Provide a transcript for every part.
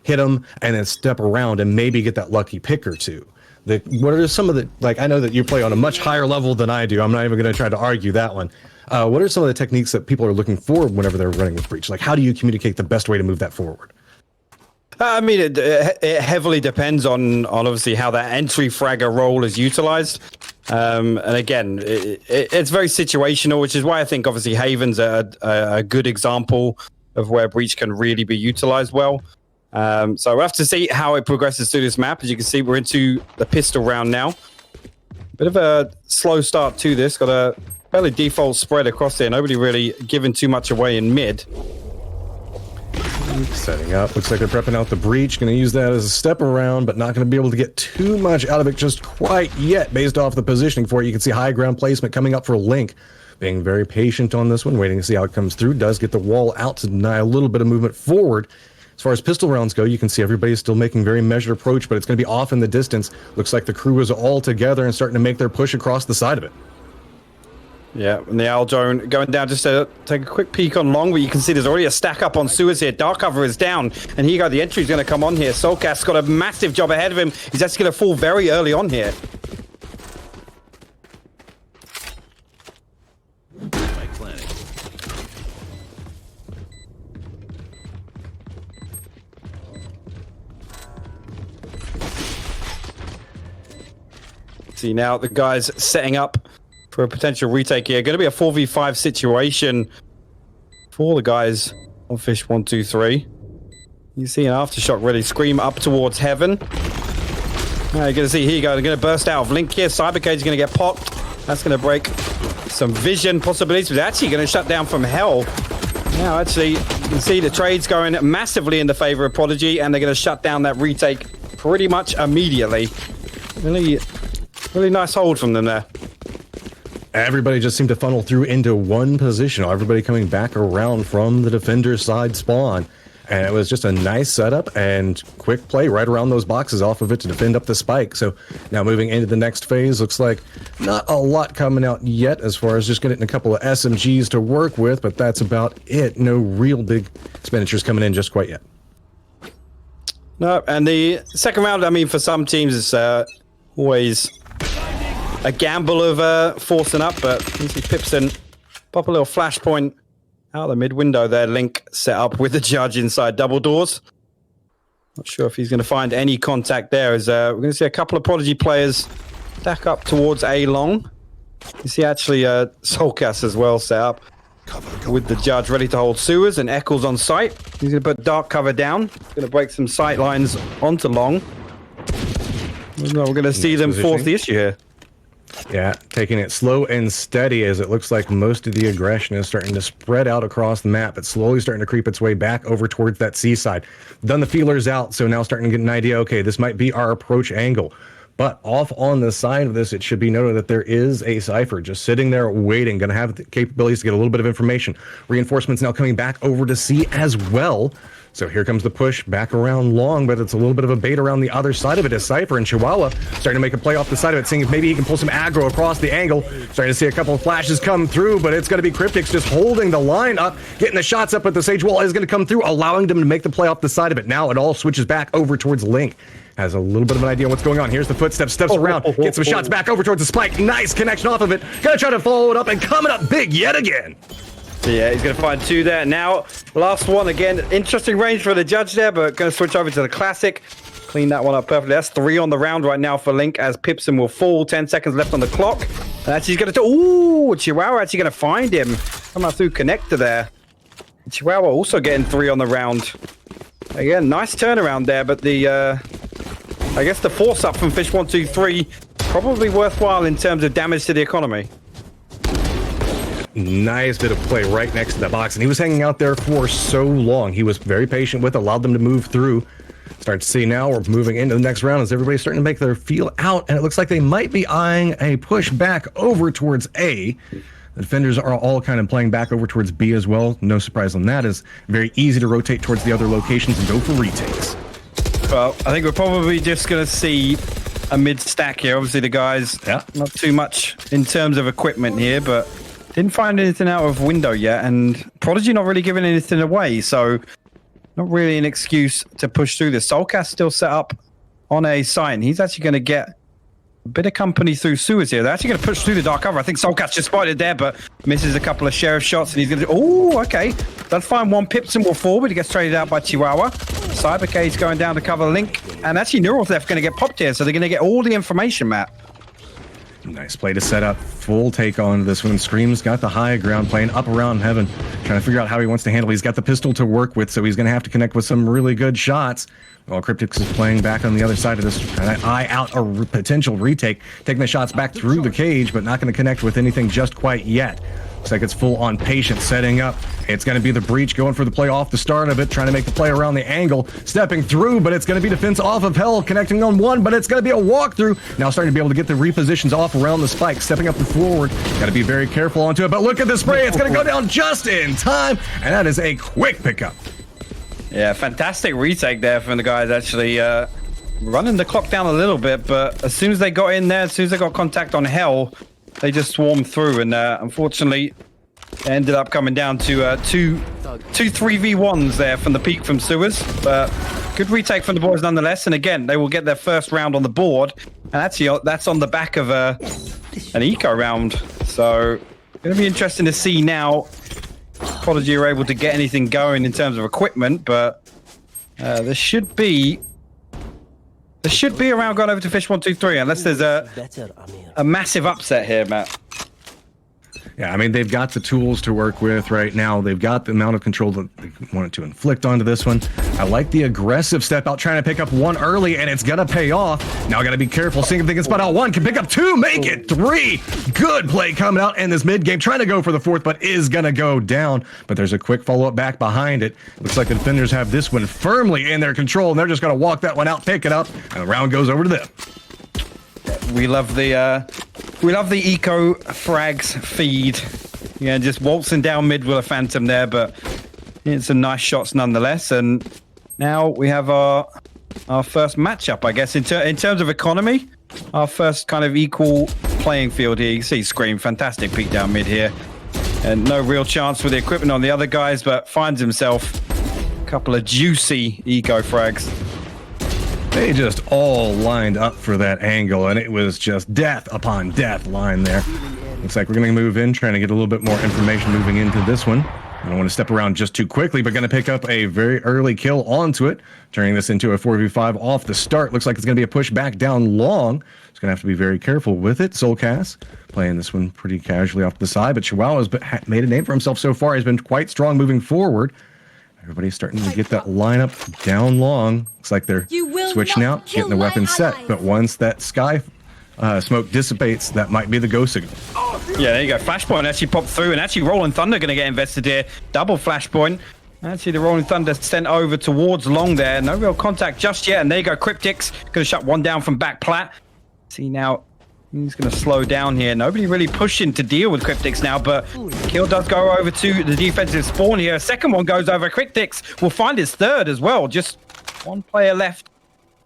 hit them, and then step around and maybe get that lucky pick or two. What are some of the, like, I know that you play on a much higher level than I do. I'm not even going to try to argue that one. What are some of the techniques that people are looking for whenever they're running with Breach? Like, how do you communicate the best way to move that forward? I mean, it heavily depends on obviously how that entry fragger role is utilized. And again, it's very situational, which is why I think obviously Haven's a good example of where Breach can really be utilized well. So we'll have to see how it progresses through this map. As you can see, we're into the pistol round now. Bit of a slow start to this. Got a fairly default spread across there. Nobody really giving too much away in mid. Setting up. Looks like they're prepping out the Breach. Going to use that as a step around, but not going to be able to get too much out of it just quite yet based off the positioning for it. You can see high ground placement coming up for Link. Being very patient on this one, waiting to see how it comes through. Does get the wall out to deny a little bit of movement forward. As far as pistol rounds go, you can see everybody's still making very measured approach, but it's going to be off in the distance. Looks like the crew is all together and starting to make their push across the side of it. Yeah, and the Owl drone going down just to take a quick peek on long, but you can see there's already a stack up on sewers here. Dark cover is down, and here you go. The entry is going to come on here. Soulcast's got a massive job ahead of him. He's actually going to fall very early on here. See now the guys setting up for a potential retake here. Going to be a 4v5 situation for the guys on fish123. You see an aftershock ready. Scream up towards heaven. Now you're going to see, here you go. They're going to burst out of Link here. Cybercage is going to get popped. That's going to break some vision possibilities. But actually going to shut down from hell. Now actually, you can see the trades going massively in the favor of Prodigy, and they're going to shut down that retake pretty much immediately. Really nice hold from them there. Everybody just seemed to funnel through into one position. Everybody coming back around from the defender's side spawn. And it was just a nice setup and quick play right around those boxes off of it to defend up the spike. So now moving into the next phase, looks like not a lot coming out yet as far as just getting a couple of SMGs to work with, but that's about it. No real big expenditures coming in just quite yet. No, and the second round, I mean, for some teams, it's always a gamble of forcing up, but you see Pipson pop a little flashpoint out the mid window there. Link set up with the judge inside double doors. Not sure if he's going to find any contact there. As we're going to see a couple of Prodigy players stack up towards A long. You see actually Soulcast as well set up with the judge ready to hold sewers, and Eccles on site. He's going to put dark cover down. He's going to break some sight lines onto long. We're going to see them force the issue here. Yeah, taking it slow and steady as it looks like most of the aggression is starting to spread out across the map. It's slowly starting to creep its way back over towards that seaside. Done the feelers out, so now starting to get an idea, okay, this might be our approach angle. But off on the side of this, it should be noted that there is a Cypher just sitting there waiting, going to have the capabilities to get a little bit of information. Reinforcements now coming back over to C as well. So here comes the push back around long, but it's a little bit of a bait around the other side of it as Cypher and Chihuahua starting to make a play off the side of it, seeing if maybe he can pull some aggro across the angle. Starting to see a couple of flashes come through, but it's going to be Cryptics just holding the line up, getting the shots up, but the Sage Wall is going to come through, allowing them to make the play off the side of it. Now it all switches back over towards Link. Has a little bit of an idea what's going on. Here's the footsteps, steps around, gets some shots back over towards the spike. Nice connection off of it. Gonna try to follow it up and coming up big yet again. Yeah, he's going to find two there. Now, last one again. Interesting range for the judge there, but going to switch over to the classic. Clean that one up perfectly. That's 3 on the round right now for Link as Pipson will fall. 10 seconds left on the clock. And actually, he's going to... Ooh, Chihuahua actually going to find him. Come out through connector there. Chihuahua also getting 3 on the round. Again, nice turnaround there, but the... I guess the force up from fish123 probably worthwhile in terms of damage to the economy. Nice bit of play right next to the box, and he was hanging out there for so long. He was very patient with, allowed them to move through. Start to see now we're moving into the next round as everybody's starting to make their feel out, and it looks like they might be eyeing a push back over towards A. The defenders are all kind of playing back over towards B as well. No surprise on that. It's very easy to rotate towards the other locations and go for retakes. Well, I think we're probably just going to see a mid stack here. Obviously, the guys, not too much in terms of equipment here, but didn't find anything out of window yet, and Prodigy not really giving anything away, so not really an excuse to push through this. Soulcast still set up on a sign. He's actually going to get a bit of company through sewers here. They're actually going to push through the dark cover. I think Soulcast just spotted there, but misses a couple of sheriff shots, and he's going to... Oh, okay. Does find one. Pips him more forward. He gets traded out by Chihuahua. Cybercade's going down to cover Link, and actually Neuraltheft going to get popped here, so they're going to get all the information, Matt. Nice play to set up. Full take on this one. Scream's got the high ground, playing up around heaven, trying to figure out how he wants to handle. He's got the pistol to work with, so he's going to have to connect with some really good shots. While Cryptix is playing back on the other side of this, trying to eye out a potential retake, taking the shots back through the cage, but not going to connect with anything just quite yet. Looks like it's full on patience setting up. It's going to be the breach going for the play off the start of it, trying to make the play around the angle, stepping through, but it's going to be defense off of hell, connecting on one, but it's going to be a walkthrough. Now starting to be able to get the repositions off around the spike, stepping up the forward. Got to be very careful onto it, but look at the spray. It's going to go down just in time, and that is a quick pickup. Yeah, fantastic retake there from the guys, actually running the clock down a little bit, but as soon as they got in there, as soon as they got contact on hell, they just swarmed through, and unfortunately they ended up coming down to two 3v1s there from the peak from sewers, but good retake from the boys nonetheless. And again, they will get their first round on the board, and actually that's on the back of an eco round, so going to be interesting to see now Prodigy are able to get anything going in terms of equipment, but there should be a round going over to fish123 unless there's a massive upset here, Matt. Yeah, I mean, they've got the tools to work with right now. They've got the amount of control that they wanted to inflict onto this one. I like the aggressive step out, trying to pick up one early, and it's going to pay off. Now got to be careful, seeing if they can spot out one, can pick up two, make it three. Good play coming out in this mid-game, trying to go for the fourth, but is going to go down. But there's a quick follow-up back behind it. Looks like the defenders have this one firmly in their control, and they're just going to walk that one out, pick it up, and the round goes over to them. We love the eco frags feed. Yeah, just waltzing down mid with a phantom there, but it's some nice shots nonetheless. And now we have our first matchup, I guess, in terms of economy. Our first kind of equal playing field here. You can see Scream, fantastic peek down mid here, and no real chance with the equipment on the other guys, but finds himself a couple of juicy eco frags. They just all lined up for that angle, and it was just death upon death line there. Looks like we're going to move in, trying to get a little bit more information moving into this one. I don't want to step around just too quickly, but going to pick up a very early kill onto it, turning this into a 4v5 off the start. Looks like it's going to be a push back down long. It's going to have to be very careful with it. Soulcast playing this one pretty casually off the side, but Chihuahua's made a name for himself so far. He's been quite strong moving forward. Everybody's starting to get that lineup down long. Looks like they're switching out, getting the weapon set. But once that sky smoke dissipates, that might be the go signal. Yeah, there you go. Flashpoint actually popped through, and actually Rolling Thunder going to get invested here. Double Flashpoint. Actually, the Rolling Thunder sent over towards long there. No real contact just yet. And there you go. Cryptix going to shut one down from back plat. See now, he's going to slow down here. Nobody really pushing to deal with Cryptix now, but kill does go over to the defensive spawn here. Second one goes over. Cryptix will find his third as well. Just one player left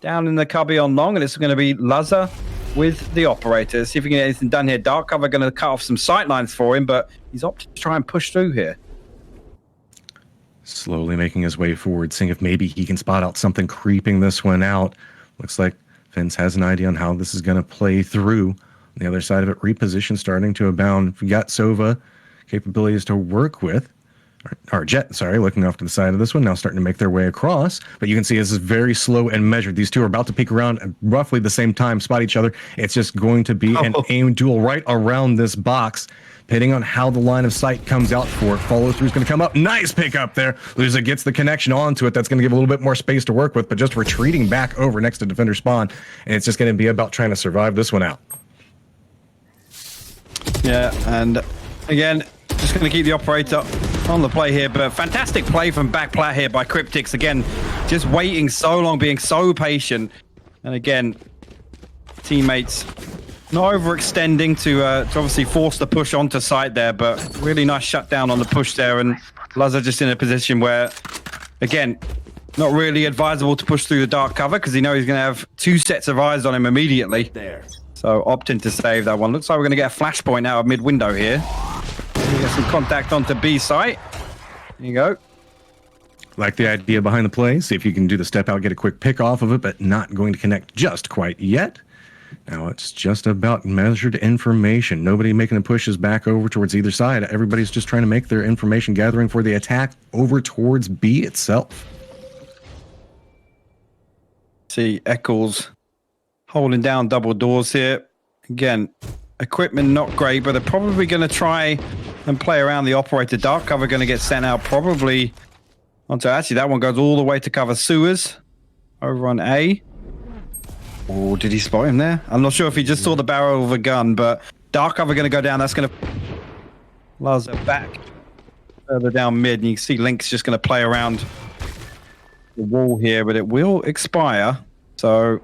down in the cubby on long, and it's going to be Lazar with the operator. See if we can get anything done here. Dark cover going to cut off some sight lines for him, but he's opted to try and push through here. Slowly making his way forward, seeing if maybe he can spot out something creeping this one out. Looks like Vince has an idea on how this is going to play through. On the other side of it, reposition starting to abound. We got Sova capabilities to work with. Or Jet, sorry, looking off to the side of this one, now starting to make their way across. But you can see this is very slow and measured. These two are about to peek around at roughly the same time, spot each other. It's just going to be an aim duel right around this box, depending on how the line of sight comes out for it. Follow through is going to come up. Nice pick up there. Loser gets the connection onto it. That's going to give a little bit more space to work with, but just retreating back over next to defender spawn. And it's just going to be about trying to survive this one out. Yeah, and again, just going to keep the operator on the play here, but fantastic play from back plat here by Cryptix. Again, just waiting so long, being so patient. And again, teammates not overextending to obviously force the push onto site there, but really nice shutdown on the push there. And Lazar just in a position where, again, not really advisable to push through the dark cover because he knows he's going to have two sets of eyes on him immediately. So opting to save that one. Looks like we're going to get a flashpoint out of mid window here. We get some contact onto B site. There you go. Like the idea behind the play. See if you can do the step out, get a quick pick off of it, but not going to connect just quite yet. Now it's just about measured information. Nobody making the pushes back over towards either side. Everybody's just trying to make their information gathering for the attack over towards B itself. See Eccles holding down double doors here. Again, equipment not great, but they're probably going to try and play around the operator. Dark cover going to get sent out probably onto, actually that one goes all the way to cover sewers over on A. Oh, did he spot him there? I'm not sure if he just saw the barrel of a gun, but dark cover going to go down. That's going to Laza back further down mid, and you can see Link's just going to play around the wall here, but it will expire. So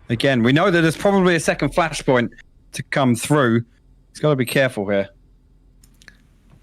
again, we know that there's probably a second flashpoint to come through. He's got to be careful here.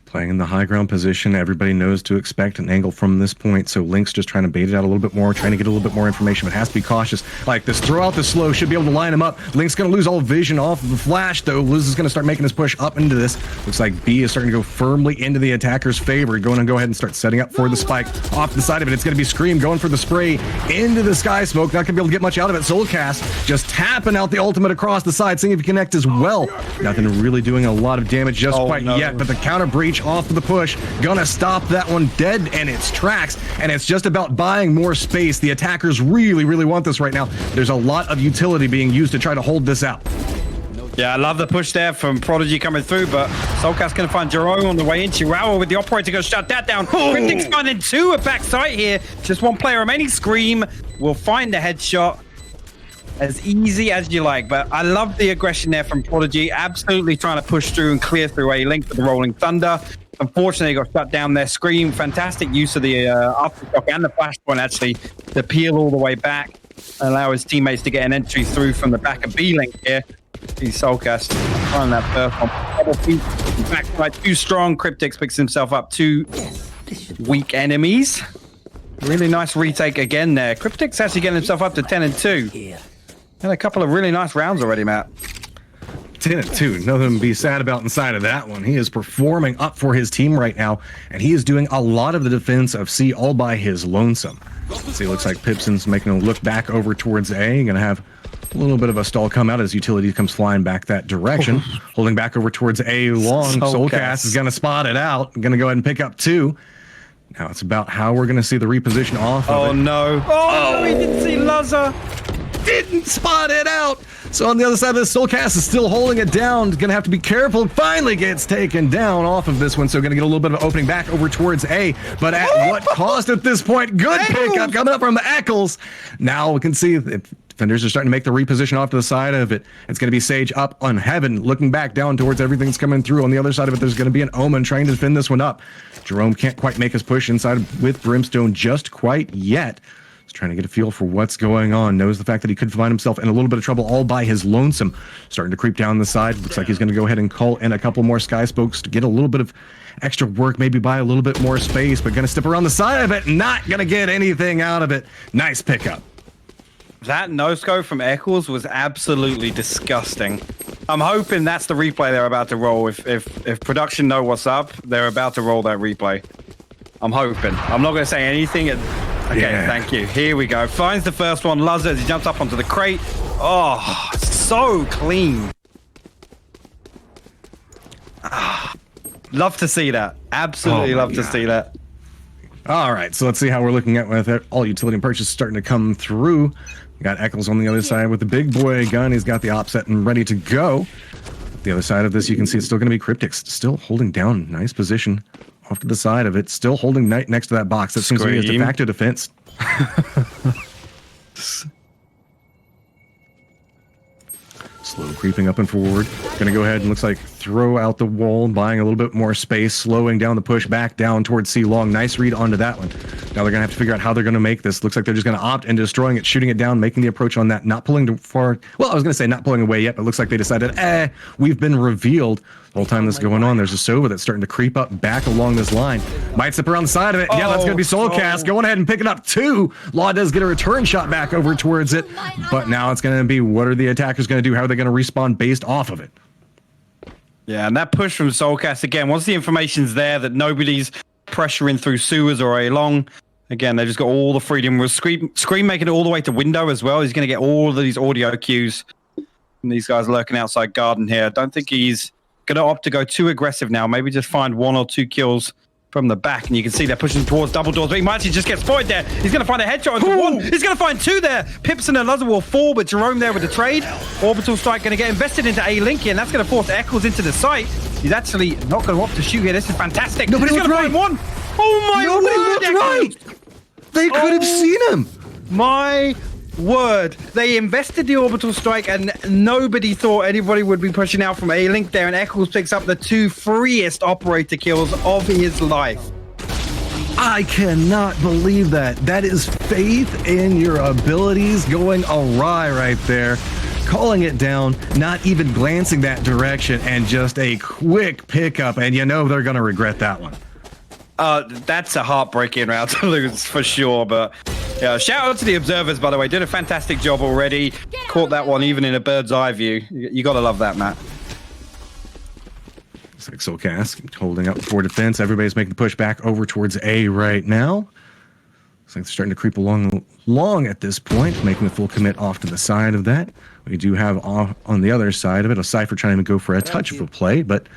Playing in the high ground position, everybody knows to expect an angle from this point, so Link's just trying to bait it out a little bit more, trying to get a little bit more information, but has to be cautious. Like this, throw out the slow, should be able to line him up. Link's going to lose all vision off of the flash, though. Liz is going to start making his push up into this. Looks like B is starting to go firmly into the attacker's favor. Going to go ahead and start setting up for the spike. Off the side of it, it's going to be Scream going for the spray into the sky smoke. Not going to be able to get much out of it. Soulcast just tapping out the ultimate across the side, seeing if he connect as well. Nothing really doing a lot of damage just quite yet, but the counter breach off of the push. Gonna stop that one dead in its tracks, and it's just about buying more space. The attackers really, really want this right now. There's a lot of utility being used to try to hold this out. Yeah, I love the push there from Prodigy coming through, but Soulcast going to find Jerome on the way in. Chihuahua with the operator going to shut that down. Cryptic's finding two at backside here. Just one player remaining. Scream will find the headshot. As easy as you like, but I love the aggression there from Prodigy. Absolutely trying to push through and clear through a Link for the Rolling Thunder. Unfortunately, got shut down there. Scream, fantastic use of the aftershock and the flashpoint actually to peel all the way back and allow his teammates to get an entry through from the back of B-Link here. He's Soulcast trying that first one. Double feet, backside too strong. Cryptix picks himself up two weak enemies. Really nice retake again there. Cryptix actually getting himself up to 10-2. And a couple of really nice rounds already, Matt. 10-2. Nothing to be sad about inside of that one. He is performing up for his team right now, and he is doing a lot of the defense of C all by his lonesome. See, it looks like Pipson's making a look back over towards A. Going to have a little bit of a stall come out as utility comes flying back that direction. Holding back over towards A long. Soulcast is going to spot it out. Going to go ahead and pick up two. Now it's about how we're going to see the reposition off of it. Oh, no. Oh, he didn't see Laza. Didn't spot it out. So on the other side of this, Soulcast is still holding it down. Gonna have to be careful. Finally gets taken down off of this one. So gonna get a little bit of opening back over towards A. But at what cost at this point? Good pickup coming up from the Eccles. Now we can see the defenders are starting to make the reposition off to the side of it. It's gonna be Sage up on Heaven, looking back down towards everything that's coming through. On the other side of it, there's gonna be an Omen trying to defend this one up. Jerome can't quite make his push inside with Brimstone just quite yet. Trying to get a feel for what's going on. Knows the fact that he could find himself in a little bit of trouble all by his lonesome. Starting to creep down the side. Looks like he's going to go ahead and call in a couple more sky spokes to get a little bit of extra work, maybe buy a little bit more space, but going to step around the side of it. Not going to get anything out of it. Nice pickup. That no-scope from Eccles was absolutely disgusting. I'm hoping that's the replay they're about to roll. If production know what's up, they're about to roll that replay. I'm hoping. I'm not going to say anything. Okay, yeah. Thank you. Here we go. Finds the first one. Loves it as he jumps up onto the crate. Oh, so clean. Love to see that. Absolutely love to see that. All right, so let's see how we're looking at with it. All utility and purchase starting to come through. We got Eccles on the other side with the big boy gun. He's got the op set and ready to go. The other side of this, you can see it's still going to be Cryptix. Still holding down. Nice position. Off to the side of it, still holding next to that box. That seems to be his de facto defense. Slow creeping up and forward. Gonna go ahead and looks like throw out the wall, buying a little bit more space, slowing down the push back down towards C long. Nice read onto that one. Now they're gonna have to figure out how they're gonna make this. Looks like they're just gonna opt into destroying it, shooting it down, making the approach on that, not pulling too far. Well, I was gonna say not pulling away yet, but it looks like they decided, we've been revealed. The whole time this is going on, there's a Sova that's starting to creep up back along this line. Might step around the side of it. Yeah, that's gonna be Soulcast going ahead and picking up two. Law does get a return shot back over towards it, but now it's gonna be what are the attackers gonna do? How are they gonna respawn based off of it? Yeah, and that push from Soulcast again, once the information's there that nobody's pressuring through sewers or A long, Again, they just got all the freedom. With Scream making it all the way to window as well. He's going to get all of these audio cues. And these guys lurking outside garden here. Don't think he's going to opt to go too aggressive now. Maybe just find 1 or 2 kills from the back. And you can see they're pushing towards double doors. But he might actually just get spotted there. He's going to find a headshot into 1. He's going to find 2 there. Pipson and Luzzer will fall, but Jerome there with the trade. Orbital Strike going to get invested into A-Link here, and that's going to force Eccles into the site. He's actually not going to opt to shoot here. This is fantastic. Nobody He's going to find 1. Oh my word, right. They could have seen him. My word. They invested the orbital strike and nobody thought anybody would be pushing out from A-Link there, and Eccles picks up the 2 freest operator kills of his life. I cannot believe that. That is faith in your abilities going awry right there. Calling it down, not even glancing that direction, and just a quick pickup, and you know they're going to regret that one. That's a heartbreaking round to lose for sure, but yeah, shout out to the observers, by the way. Did a fantastic job already. Caught that one even in a bird's eye view. You got to love that, Matt. Looks like Soulcast holding up for defense. Everybody's making the push back over towards A right now. Looks like they're starting to creep along at this point, making the full commit off to the side of that. We do have on the other side of it a Cypher trying to go for a touch of a play, but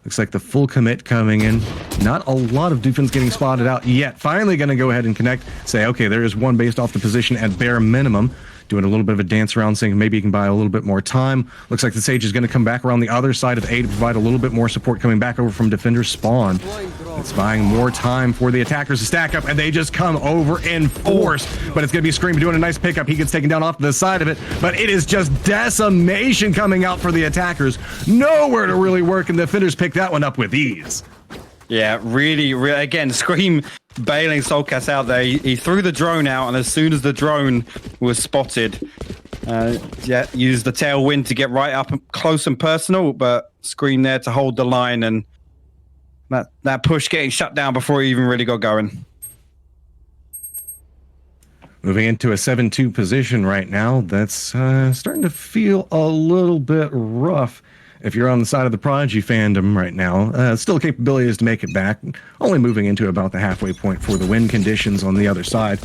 looks like the full commit coming in. Not a lot of defense getting spotted out yet. Finally going to go ahead and connect. Say, okay, there is 1 based off the position at bare minimum. Doing a little bit of a dance around, saying maybe he can buy a little bit more time. Looks like the Sage is going to come back around the other side of A to provide a little bit more support coming back over from defender spawn. It's buying more time for the attackers to stack up, and they just come over in force. But it's going to be Scream doing a nice pickup. He gets taken down off to the side of it, but it is just decimation coming out for the attackers. Nowhere to really work, and the defenders pick that one up with ease. Yeah, really, again, Scream bailing Soulcast out there. He threw the drone out, and as soon as the drone was spotted, used the tailwind to get right up close and personal, but Scream there to hold the line, and that push getting shut down before he even really got going. Moving into a 7-2 position right now, that's starting to feel a little bit rough. If you're on the side of the Prodigy fandom right now, still capabilities to make it back. Only moving into about the halfway point for the win conditions on the other side.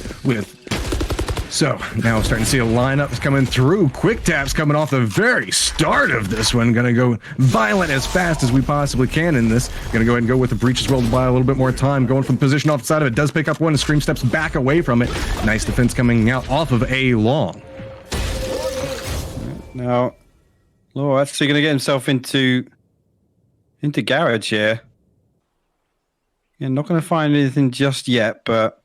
So now starting to see a lineup coming through. Quick taps coming off the very start of this one. Going to go violent as fast as we possibly can in this. Going to go ahead and go with the breach as well to buy a little bit more time. Going from position off the side of it. Does pick up 1 and Scream steps back away from it. Nice defense coming out off of A long. Now, Law actually going to get himself into garage here. Yeah, not going to find anything just yet, but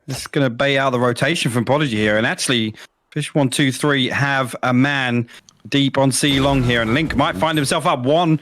it's going to bait out the rotation from Prodigy here. And actually, fish123 have a man deep on C long here, and Link might find himself up 1.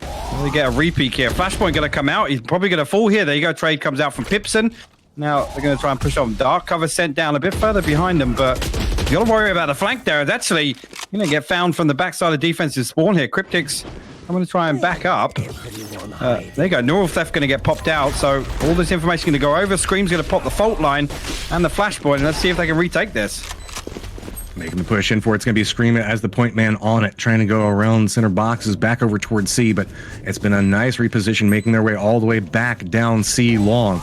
They get a repeat here. Flashpoint going to come out. He's probably going to fall here. There you go. Trade comes out from Pipson. Now they're going to try and push on. Dark cover sent down a bit further behind them, but you got to worry about the flank there. It's actually going to get found from the backside of defensive spawn here. Cryptics, I'm going to try and back up. There you go. Neural Theft going to get popped out, so all this information going to go over. Scream's going to pop the fault line and the flashpoint, and let's see if they can retake this. Making the push in for it's going to be Scream as the point man on it, trying to go around center boxes back over towards C, but it's been a nice reposition, making their way all the way back down C long.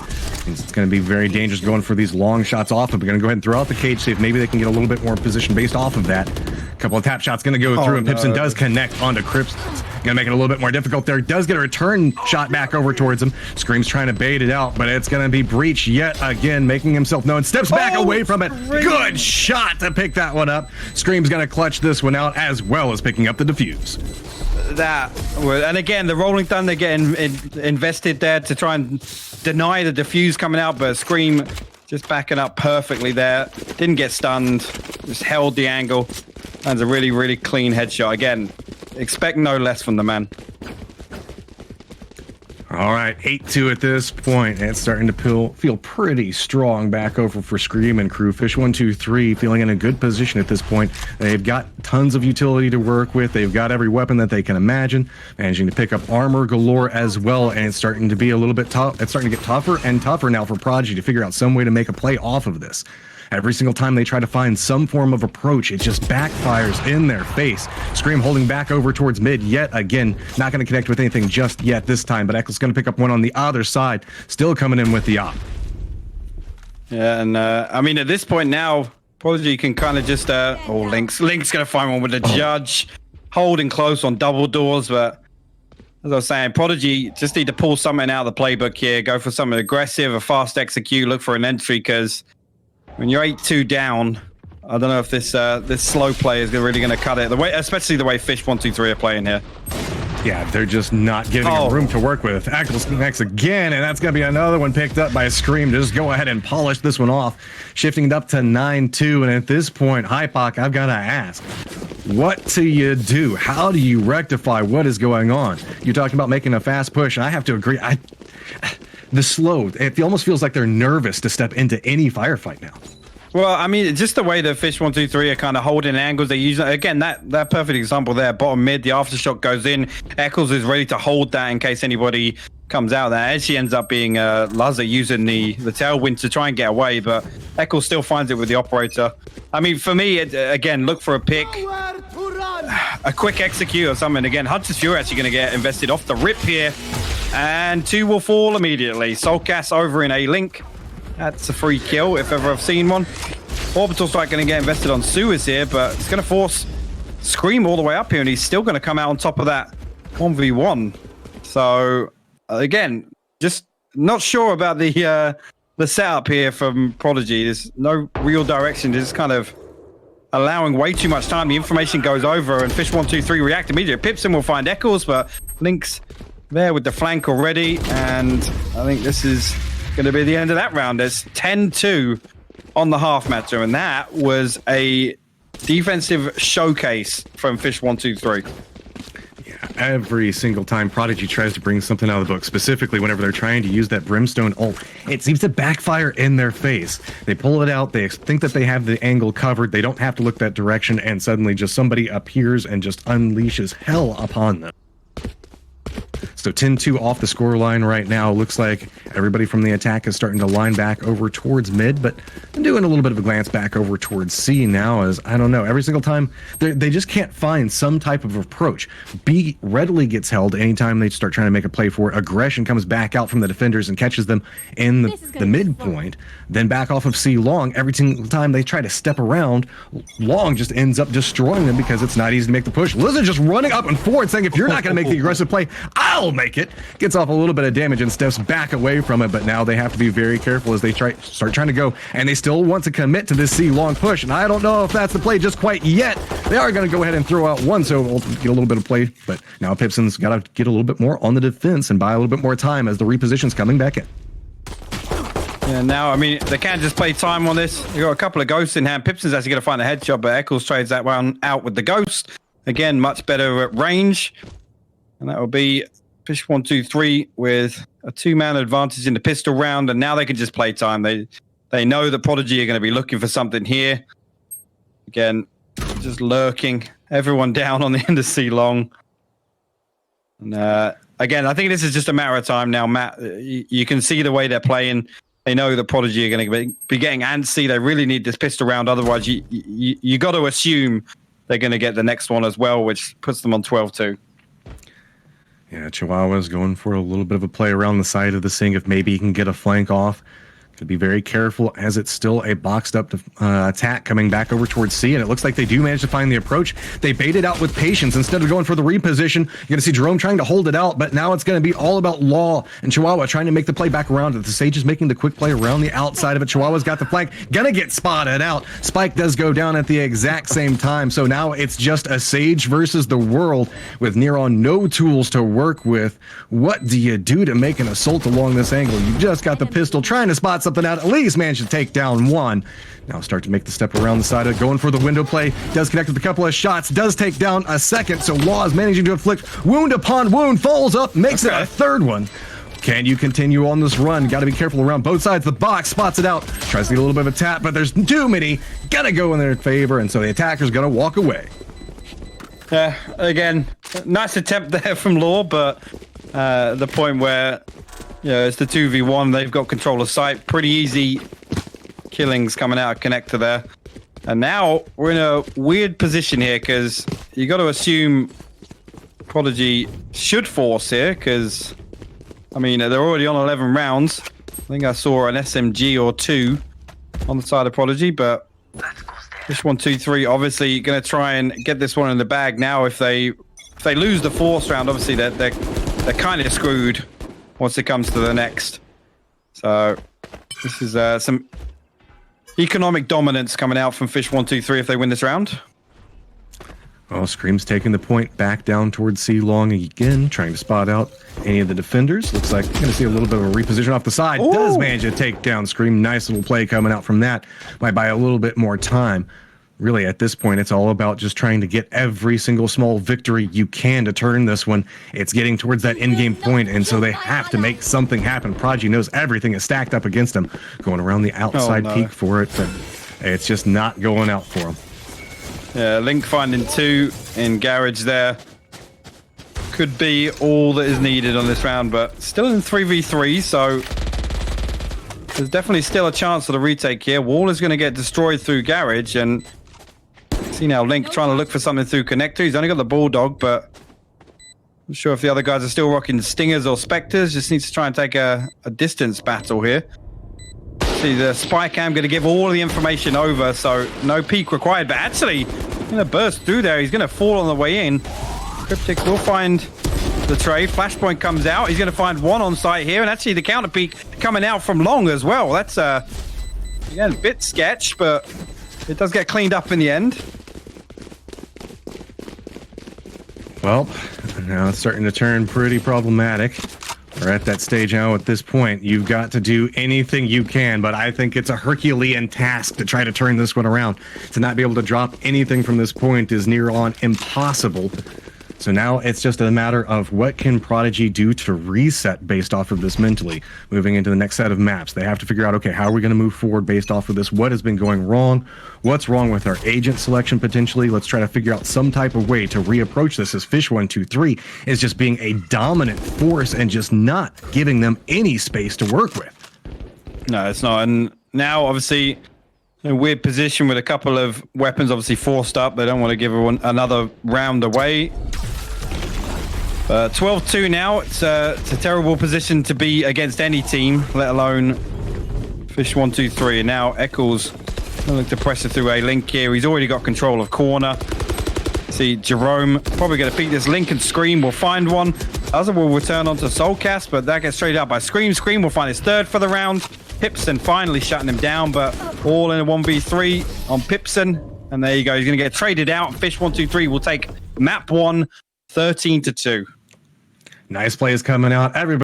It's going to be very dangerous going for these long shots off, but we're going to go ahead and throw out the cage, see if maybe they can get a little bit more position based off of that. A couple of tap shots going to go through, and Pipson does connect onto Crips. Going to make it a little bit more difficult there. Does get a return shot back over towards him. Scream's trying to bait it out, but it's going to be Breach yet again, making himself known. Steps back away from it. Good shot to pick that one up. Scream's going to clutch this one out, as well as picking up the defuse. And again, the Rolling Thunder getting invested there to try and deny the defuse coming out, but Scream just backing up perfectly there. Didn't get stunned, just held the angle. That's a really, really clean headshot. Again, expect no less from the man. All right, 8-2 at this point. It's starting to feel pretty strong back over for Scream and crew. fish123 feeling in a good position at this point. They've got tons of utility to work with. They've got every weapon that they can imagine. Managing to pick up armor galore as well, and it's starting to be a little bit tough. It's starting to get tougher and tougher now for Prodigy to figure out some way to make a play off of this. Every single time they try to find some form of approach, it just backfires in their face. Scream holding back over towards mid yet again. Not going to connect with anything just yet this time, but Eccles going to pick up one on the other side. Still coming in with the op. Yeah, and I mean, at this point now, Prodigy can kind of just Link's gonna find one with the judge, holding close on double doors. But as I was saying, Prodigy just need to pull something out of the playbook here, go for something aggressive, a fast execute, look for an entry, because when you're 8-2 down, I don't know if this slow play is really going to cut it. Especially the way fish123 are playing here. Yeah, they're just not giving him room to work with. Eccles connects again, and that's going to be another one picked up by Scream. Just go ahead and polish this one off, shifting it up to 9-2. And at this point, hypoc, I've got to ask, what do you do? How do you rectify what is going on? You're talking about making a fast push, and I have to agree. The slow, it almost feels like they're nervous to step into any firefight now. Well, I mean, just the way that fish123 are kind of holding angles. They use, again, that perfect example there, bottom mid, the aftershock goes in. Eccles is ready to hold that in case anybody comes out there. As she ends up being Lazar using the tailwind to try and get away, but Eccles still finds it with the operator. I mean, for me, again, look for a pick, a quick execute or something. Again, Hudson's Fury actually going to get invested off the rip here, and 2 will fall immediately. Soulcast over in A-Link. That's a free kill if ever I've seen one. Orbital Strike going to get invested on Suez here, but it's going to force Scream all the way up here, and he's still going to come out on top of that 1v1. So, again, just not sure about the setup here from Prodigy. There's no real direction. They're just kind of allowing way too much time. The information goes over, and fish123 react immediately. Pipson will find Eccles, but Link's there with the flank already, and I think this is going to be the end of that round. There's 10-2 on the half, Matrym, and that was a defensive showcase from fish123. Yeah, every single time Prodigy tries to bring something out of the book, specifically whenever they're trying to use that Brimstone ult, it seems to backfire in their face. They pull it out, they think that they have the angle covered, they don't have to look that direction, and suddenly just somebody appears and just unleashes hell upon them. So 10-2 off the scoreline right now. Looks like everybody from the attack is starting to line back over towards mid, but I'm doing a little bit of a glance back over towards C now, as I don't know, every single time they just can't find some type of approach. B readily gets held anytime they start trying to make a play for it. Aggression comes back out from the defenders and catches them in the midpoint. Then back off of C Long. Every single time they try to step around, Long just ends up destroying them because it's not easy to make the push. Lizard just running up and forward saying, if you're not going to make the aggressive play, I'll make it. Gets off a little bit of damage and steps back away from it, but now they have to be very careful as they start trying to go, and they still want to commit to this C Long push, and I don't know if that's the play just quite yet. They are going to go ahead and throw out one, so we'll get a little bit of play, but now Pipson's got to get a little bit more on the defense and buy a little bit more time as the reposition's coming back in. Yeah, now, I mean, they can't just play time on this. You've got a couple of ghosts in hand. Pipson's actually going to find a headshot, but Eccles trades that one out with the ghost. Again, much better at range. And that will be fish123 with a 2-man advantage in the pistol round, and now they can just play time. They know that Prodigy are going to be looking for something here. Again, just lurking. Everyone down on the end of C Long. And again, I think this is just a matter of time now, Matt. You can see the way they're playing. They know that Prodigy are going to be getting antsy. They really need this pistol round. Otherwise, you got to assume they're going to get the next one as well, which puts them on 12-2. Yeah, Chihuahua's going for a little bit of a play around the side of the sink if maybe he can get a flank off. To be very careful as it's still a boxed up attack coming back over towards C, and it looks like they do manage to find the approach. They bait it out with patience instead of going for the reposition. You're going to see Jerome trying to hold it out, but now it's going to be all about Law and Chihuahua trying to make the play back around it. The Sage is making the quick play around the outside of it. Chihuahua's got the flank, gonna get spotted out. Spike does go down at the exact same time, so now it's just a Sage versus the world with Neron no tools to work with. What do you do to make an assault along this angle? You just got the pistol trying to spot something out, at least managed to take down one. Now start to make the step around the side of it, going for the window play, does connect with a couple of shots, does take down a second, so Law is managing to inflict wound upon wound, falls up, makes it a third one. Can you continue on this run? Got to be careful around both sides. The box spots it out, tries to get a little bit of a tap, but there's too many. Gotta go in their favor, and so the attacker's gonna walk away. Yeah, again, nice attempt there from Law, but the point where it's the 2v1, they've got control of sight. Pretty easy killings coming out of connector there. And now we're in a weird position here because you got to assume Prodigy should force here because, I mean, they're already on 11 rounds. I think I saw an SMG or two on the side of Prodigy, but fish123 obviously going to try and get this one in the bag now. If they lose the fourth round, obviously they're kind of screwed once it comes to the next. So this is some economic dominance coming out from fish123 if they win this round. Well, Scream's taking the point back down towards C long again, trying to spot out any of the defenders. Looks like we're going to see a little bit of a reposition off the side. Ooh. Does manage to take down Scream. Nice little play coming out from that. Might buy a little bit more time. Really, at this point, it's all about just trying to get every single small victory you can to turn this one. It's getting towards that in-game point, and so they have to make something happen. Prodigy knows everything is stacked up against them. Going around the outside peak for it, but it's just not going out for them. Yeah, Link finding 2 in Garage there. Could be all that is needed on this round, but still in 3v3, so there's definitely still a chance for the retake here. Wall is going to get destroyed through Garage, and see now Link trying to look for something through Connector. He's only got the Bulldog, but I'm sure if the other guys are still rocking Stingers or Spectres. Just needs to try and take a distance battle here. See, the spy cam going to give all the information over, so no peek required. But actually, going to burst through there. He's going to fall on the way in. Cryptic will find the trade. Flashpoint comes out. He's going to find 1 on site here, and actually the counter peek coming out from long as well. That's again a bit sketch, but it does get cleaned up in the end. Well, now it's starting to turn pretty problematic. We're at that stage now. At this point, you've got to do anything you can, but I think it's a Herculean task to try to turn this one around. To not be able to drop anything from this point is near on impossible. So now it's just a matter of what can Prodigy do to reset based off of this mentally. Moving into the next set of maps, they have to figure out, okay, how are we going to move forward based off of this? What has been going wrong? What's wrong with our agent selection potentially? Let's try to figure out some type of way to reapproach this, as fish123 is just being a dominant force and just not giving them any space to work with. No, it's not. And now, obviously, in a weird position with a couple of weapons obviously forced up. They don't want to give everyone another round away. 12-2 now. It's a terrible position to be against any team, let alone fish123. And now Eccles look to pressure through a Link here. He's already got control of corner. See, Jerome probably going to peek this. Link and Scream will find one. Other will return onto Soulcast, but that gets traded out by Scream. Scream will find his 3rd for the round. Pipson finally shutting him down, but all in a 1v3 on Pipson. And there you go. He's going to get traded out. fish123 will take map 1, 13-2. Nice plays coming out. Everybody